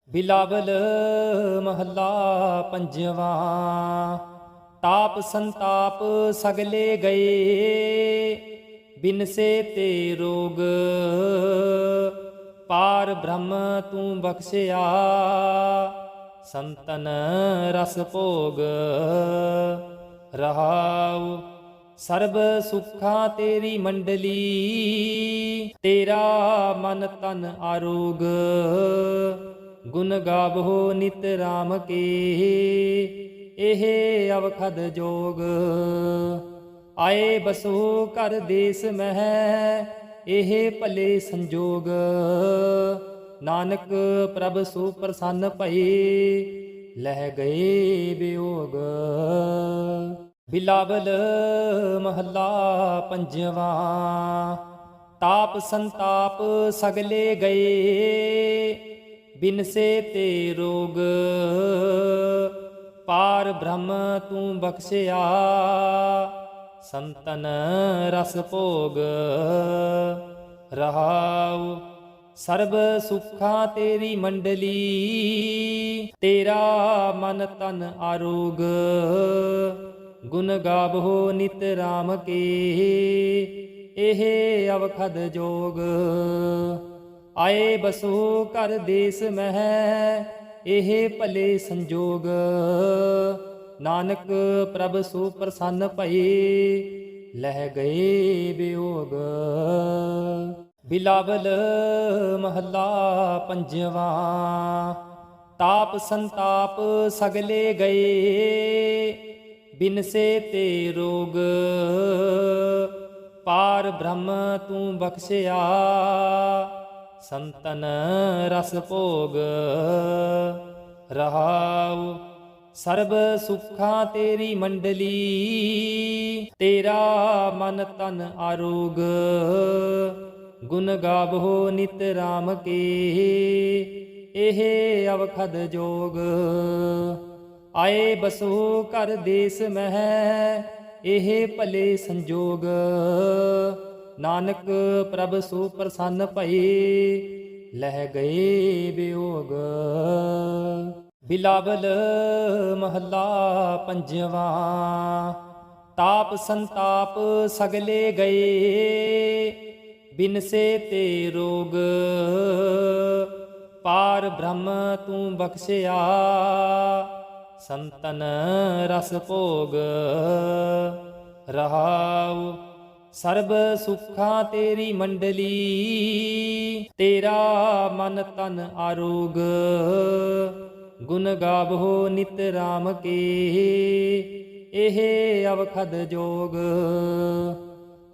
ਬਿਲਾਵਲ ਮਹੱਲਾ ਪੰਜਵਾ। ਤਾਪ ਸੰਤਾਪ ਸਗਲੇ ਗਏ, ਬਿਨਸੇ ਤੇ ਰੋਗ। ਪਾਰ ਬ੍ਰਹਮ ਤੂੰ ਬਖਸ਼ਿਆ, ਸੰਤਨ ਰਸ ਭੋਗ। ਰਹਾਉ ਸਰਬ ਸੁਖਾਂ ਤੇਰੀ ਮੰਡਲੀ, ਤੇਰਾ ਮਨ ਤਨ ਆਰੋਗ। ਗੁਣ ਗਾਵੋ ਨਿਤ ਰਾਮ ਕੇ, ਇਹ ਅਵਖਦ ਜੋਗ। ਆਏ ਬਸੋ ਕਰ ਦੇਸ ਮਹਿ, ਇਹ ਭਲੇ ਸੰਜੋਗ। ਨਾਨਕ ਪ੍ਰਭ ਸੋ ਪ੍ਰਸੰਨ ਭਏ, ਲਹਿ ਗਏ ਵਿਯੋਗ। ਬਿਲਾਵਲ ਮਹੱਲਾ ਪੰਜਵਾ। ਤਾਪ ਸੰਤਾਪ ਸਗਲੇ ਗਏ, ਬਿਨਸੇ ਤੇ ਰੋਗ। ਪਾਰ ਬ੍ਰਹਮ ਤੂੰ ਬਖਸ਼ਿਆ, ਸੰਤਨ ਰਸ ਭੋਗ। ਰਹਾਉ ਸਰਬ ਸੁਖਾਂ ਤੇਰੀ ਮੰਡਲੀ, ਤੇਰਾ ਮਨ ਤਨ ਆਰੋਗ। ਗੁਣ ਗਾਵੋ ਨਿਤ ਰਾਮ ਕੇ, ਇਹ ਅਵਖਦ ਜੋਗ। ਆਏ ਬਸੋ ਕਰ ਦੇਸ ਮਹਿ, ਇਹ ਭਲੇ ਸੰਜੋਗ। ਨਾਨਕ ਪ੍ਰਭ ਸੋ ਪ੍ਰਸੰਨ ਭਏ, ਲਹਿ ਗਏ ਵਿਯੋਗ। ਬਿਲਾਵਲ ਮਹੱਲਾ ਪੰਜਵਾ। ਤਾਪ ਸੰਤਾਪ ਸਗਲੇ ਗਏ, ਬਿਨਸੇ ਤੇ ਰੋਗ। ਪਾਰ ਬ੍ਰਹਮ ਤੂੰ ਬਖਸ਼ਿਆ, ਸੰਤਨ ਰਸ ਭੋਗ। ਰਹਾਉ ਸਰਬ ਸੁਖਾਂ ਤੇਰੀ ਮੰਡਲੀ, ਤੇਰਾ ਮਨ ਤਨ ਆਰੋਗ। ਗੁਣ ਗਾਵੋ ਨਿਤ ਰਾਮ ਕੇ, ਇਹ ਅਵਖਦ ਜੋਗ। ਆਏ ਬਸੋ ਕਰ ਦੇਸ ਮਹਿ, ਇਹ ਭਲੇ ਸੰਜੋਗ। ਨਾਨਕ ਪ੍ਰਭ ਸੋ ਪ੍ਰਸੰਨ ਭਏ, ਲਹਿ ਗਏ ਵਿਯੋਗ। ਬਿਲਾਵਲ ਮਹੱਲਾ ਪੰਜਵਾ। ਤਾਪ ਸੰਤਾਪ ਸਗਲੇ ਗਏ, ਬਿਨਸੇ ਤੇ ਰੋਗ। ਪਾਰ ਬ੍ਰਹਮ ਤੂੰ ਬਖਸ਼ਿਆ, ਸੰਤਨ ਰਸ ਭੋਗ। ਰਹਾਉ ਸਰਬ ਸੁਖਾਂ ਤੇਰੀ ਮੰਡਲੀ, ਤੇਰਾ ਮਨ ਤਨ ਆਰੋਗ। ਗੁਣ ਗਾਵੋ ਨਿਤ ਰਾਮ ਕੇ, ਇਹ ਅਵਖਦ ਜੋਗ।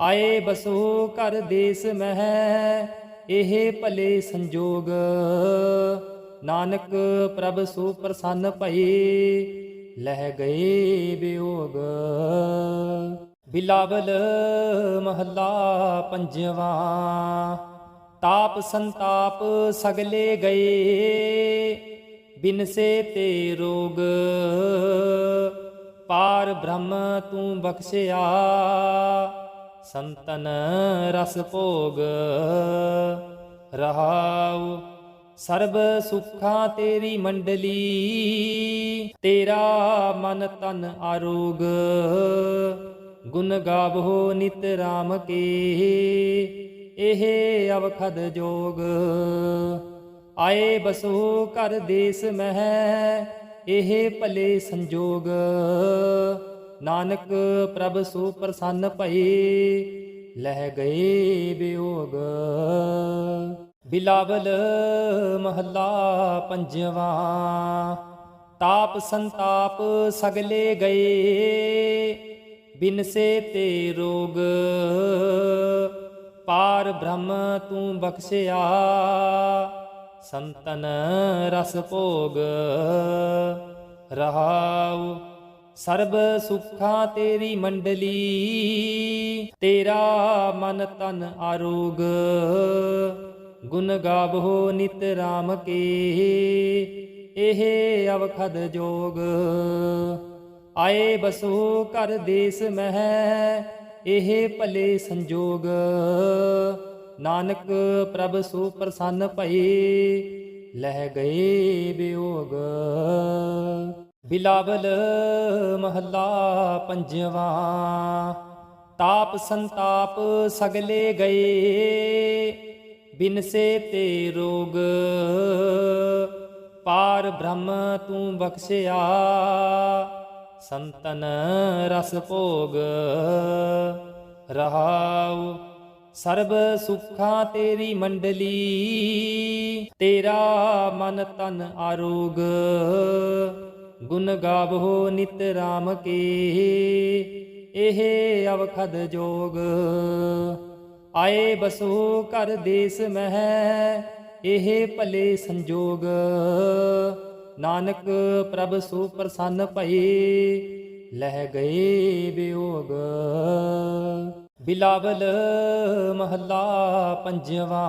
ਆਏ ਬਸੋ ਕਰ ਦੇਸ ਮਹਿ, ਇਹ ਭਲੇ ਸੰਜੋਗ। ਨਾਨਕ ਪ੍ਰਭ ਸੋ ਪ੍ਰਸੰਨ ਭਏ, ਲਹਿ ਗਏ ਵਿਯੋਗ। ਬਿਲਾਵਲ ਮਹੱਲਾ ਪੰਜਵਾ। ਤਾਪ ਸੰਤਾਪ ਸਗਲੇ ਗਏ, ਬਿਨਸੇ ਤੇ ਰੋਗ। ਪਾਰ ਬ੍ਰਹਮ ਤੂੰ ਬਖਸ਼ਿਆ, ਸੰਤਨ ਰਸ ਭੋਗ। ਰਹਾਉ ਸਰਬ ਸੁਖਾਂ ਤੇਰੀ ਮੰਡਲੀ, ਤੇਰਾ ਮਨ ਤਨ ਆਰੋਗ। ਗੁਣ ਗਾਵੋ ਨਿਤ ਰਾਮ ਕੇ, ਇਹ ਅਵਖਦ ਜੋਗ। ਆਏ ਬਸੋ ਕਰ ਦੇਸ ਮਹਿ, ਇਹ ਭਲੇ ਸੰਜੋਗ। ਨਾਨਕ ਪ੍ਰਭ ਸੋ ਪ੍ਰਸੰਨ ਭਏ, ਲਹਿ ਗਏ ਵਿਯੋਗ। ਬਿਲਾਵਲ ਮਹੱਲਾ ਪੰਜਵਾ। ਤਾਪ ਸੰਤਾਪ ਸਗਲੇ ਗਏ, ਬਿਨਸੇ ਤੇ ਰੋਗ। ਪਾਰ ਬ੍ਰਹਮ ਤੂੰ ਬਖਸ਼ਿਆ, ਸੰਤਨ ਰਸ ਭੋਗ। ਰਹਾਉ ਸਰਬ ਸੁਖਾਂ ਤੇਰੀ ਮੰਡਲੀ, ਤੇਰਾ ਮਨ ਤਨ ਆਰੋਗ। ਗੁਣ ਗਾਵੋ ਨਿਤ ਰਾਮ ਕੇ, ਇਹ ਅਵਖਦ ਜੋਗ। ਆਏ ਬਸੋ ਕਰ ਦੇਸ ਮਹਿ, ਇਹ ਭਲੇ ਸੰਜੋਗ। ਨਾਨਕ ਪ੍ਰਭ ਸੋ ਪ੍ਰਸੰਨ ਭਏ, ਲਹਿ ਗਏ ਵਿਯੋਗ। ਬਿਲਾਵਲ ਮਹੱਲਾ ਪੰਜਵਾ। ਤਾਪ ਸੰਤਾਪ ਸਗਲੇ ਗਏ, ਬਿਨਸੇ ਤੇ ਰੋਗ। ਪਾਰ ਬ੍ਰਹਮ ਤੂੰ ਬਖਸ਼ਿਆ, ਸੰਤਨ ਰਸ ਭੋਗ। ਰਹਾਉ ਸਰਬ ਸੁਖਾਂ ਤੇਰੀ ਮੰਡਲੀ, ਤੇਰਾ ਮਨ ਤਨ ਆਰੋਗ। ਗੁਣ ਗਾਵੋ ਨਿਤ ਰਾਮ ਕੇ, ਇਹ ਅਵਖਦ ਜੋਗ। ਆਏ ਬਸੋ ਕਰ ਦੇਸ ਮਹਿ, ਇਹ ਭਲੇ ਸੰਜੋਗ। ਨਾਨਕ ਪ੍ਰਭ ਸੋ ਪ੍ਰਸੰਨ ਭਏ, ਲਹਿ ਗਏ ਵਿਯੋਗ। ਬਿਲਾਵਲ ਮਹੱਲਾ ਪੰਜਵਾ।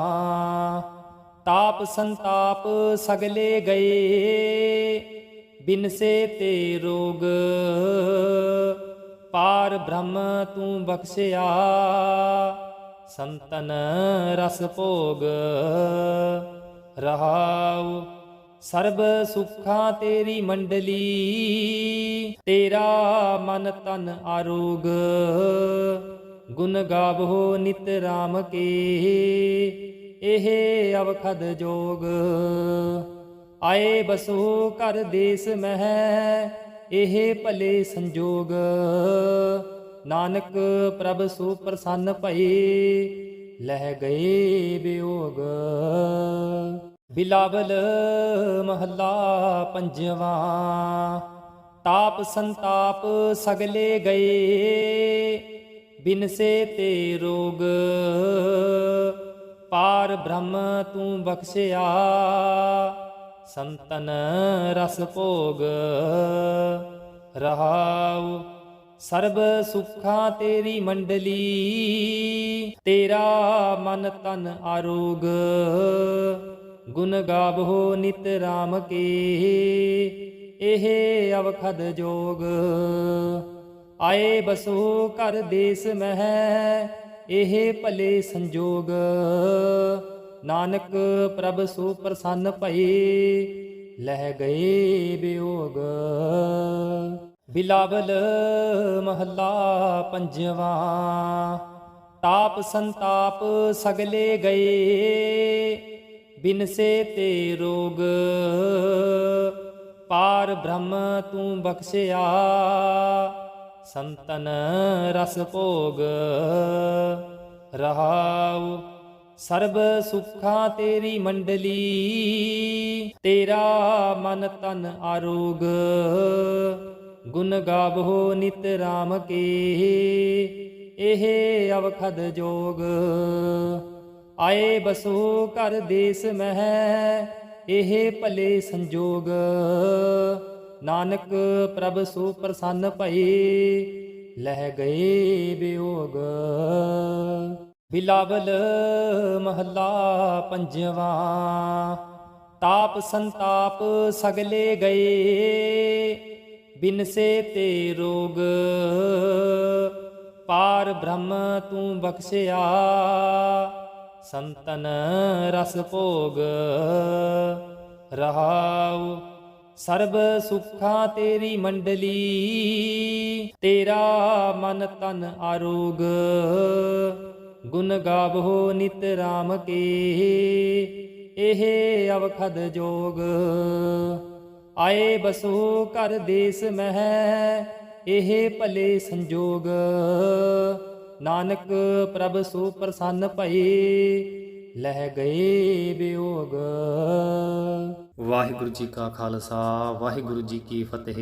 ਤਾਪ ਸੰਤਾਪ ਸਗਲੇ ਗਏ, ਬਿਨਸੇ ਤੇ ਰੋਗ। ਪਾਰ ਬ੍ਰਹਮ ਤੂੰ ਬਖਸ਼ਿਆ, ਸੰਤਨ ਰਸ ਭੋਗ। ਰਹਾਉ ਸਰਬ ਸੁਖਾਂ ਤੇਰੀ ਮੰਡਲੀ, ਤੇਰਾ ਮਨ ਤਨ ਆਰੋਗ। ਗੁਣ ਗਾਵੋ ਨਿਤ ਰਾਮ ਕੇ, ਇਹ ਅਵਖਦ ਜੋਗ। ਆਏ ਬਸੋ ਕਰ ਦੇਸ ਮਹਿ, ਇਹ ਭਲੇ ਸੰਜੋਗ। ਨਾਨਕ ਪ੍ਰਭ ਸੋ ਪ੍ਰਸੰਨ ਭਏ, ਲਹਿ ਗਏ ਵਿਯੋਗ। ਬਿਲਾਵਲ ਮਹੱਲਾ ਪੰਜਵਾ। ਤਾਪ ਸੰਤਾਪ ਸਗਲੇ ਗਏ, ਬਿਨਸੇ ਤੇ ਰੋਗ। ਪਾਰ ਬ੍ਰਹਮ ਤੂੰ ਬਖਸ਼ਿਆ, ਸੰਤਨ ਰਸ ਭੋਗ। ਰਹਾਉ ਸਰਬ ਸੁਖਾਂ ਤੇਰੀ ਮੰਡਲੀ, ਤੇਰਾ ਮਨ ਤਨ ਆਰੋਗ। ਗੁਣ ਗਾਵੋ ਨਿਤ ਰਾਮ ਕੇ, ਇਹ ਅਵਖਦ ਜੋਗ। ਆਏ ਬਸੋ ਕਰ ਦੇਸ ਮਹਿ, ਇਹ ਭਲੇ ਸੰਜੋਗ। ਨਾਨਕ ਪ੍ਰਭ ਸੋ ਪ੍ਰਸੰਨ ਭਏ, ਲਹਿ ਗਏ ਵਿਯੋਗ। ਬਿਲਾਵਲ ਮਹੱਲਾ ਪੰਜਵਾ। ਤਾਪ ਸੰਤਾਪ ਸਗਲੇ ਗਏ, ਬਿਨਸੇ ਤੇ ਰੋਗ। ਪਾਰ ਬ੍ਰਹਮ ਤੂੰ ਬਖਸ਼ਿਆ, ਸੰਤਨ ਰਸ ਭੋਗ। ਰਹਾਉ ਸਰਬ ਸੁਖਾਂ ਤੇਰੀ ਮੰਡਲੀ, ਤੇਰਾ ਮਨ ਤਨ ਆਰੋਗ। ਗੁਣ ਗਾਵੋ ਨਿਤ ਰਾਮ ਕੇ, ਇਹ ਅਵਖਦ ਜੋਗ। ਆਏ ਬਸੋ ਕਰ ਦੇਸ ਮਹਿ, ਇਹ ਭਲੇ ਸੰਜੋਗ। ਨਾਨਕ ਪ੍ਰਭ ਸੋ ਪ੍ਰਸੰਨ ਭਏ, ਲਹਿ ਗਏ ਵਿਯੋਗ। ਬਿਲਾਵਲ ਮਹੱਲਾ ਪੰਜਵਾ। ਤਾਪ ਸੰਤਾਪ ਸਗਲੇ ਗਏ, ਬਿਨਸੇ ਤੇ ਰੋਗ। ਪਾਰ ਬ੍ਰਹਮ ਤੂੰ ਬਖਸ਼ਿਆ, ਸੰਤਨ ਰਸ ਭੋਗ। ਰਹਾਉ ਸਰਬ ਸੁਖਾਂ ਤੇਰੀ ਮੰਡਲੀ, ਤੇਰਾ ਮਨ ਤਨ ਆਰੋਗ। ਗੁਣ ਗਾਵੋ ਨਿਤ ਰਾਮ ਕੇ, ਇਹ ਅਵਖਦ ਜੋਗ। ਆਏ ਬਸੋ ਕਰ ਦੇਸ ਮਹਿ, ਇਹ ਭਲੇ ਸੰਜੋਗ। ਨਾਨਕ ਪ੍ਰਭ ਸੋ ਪ੍ਰਸੰਨ ਭਏ, ਲਹਿ ਗਏ ਵਿਯੋਗ। ਵਾਹਿਗੁਰੂ ਜੀ ਕਾ ਖਾਲਸਾ, ਵਾਹਿਗੁਰੂ ਜੀ ਕੀ ਫਤਿਹ।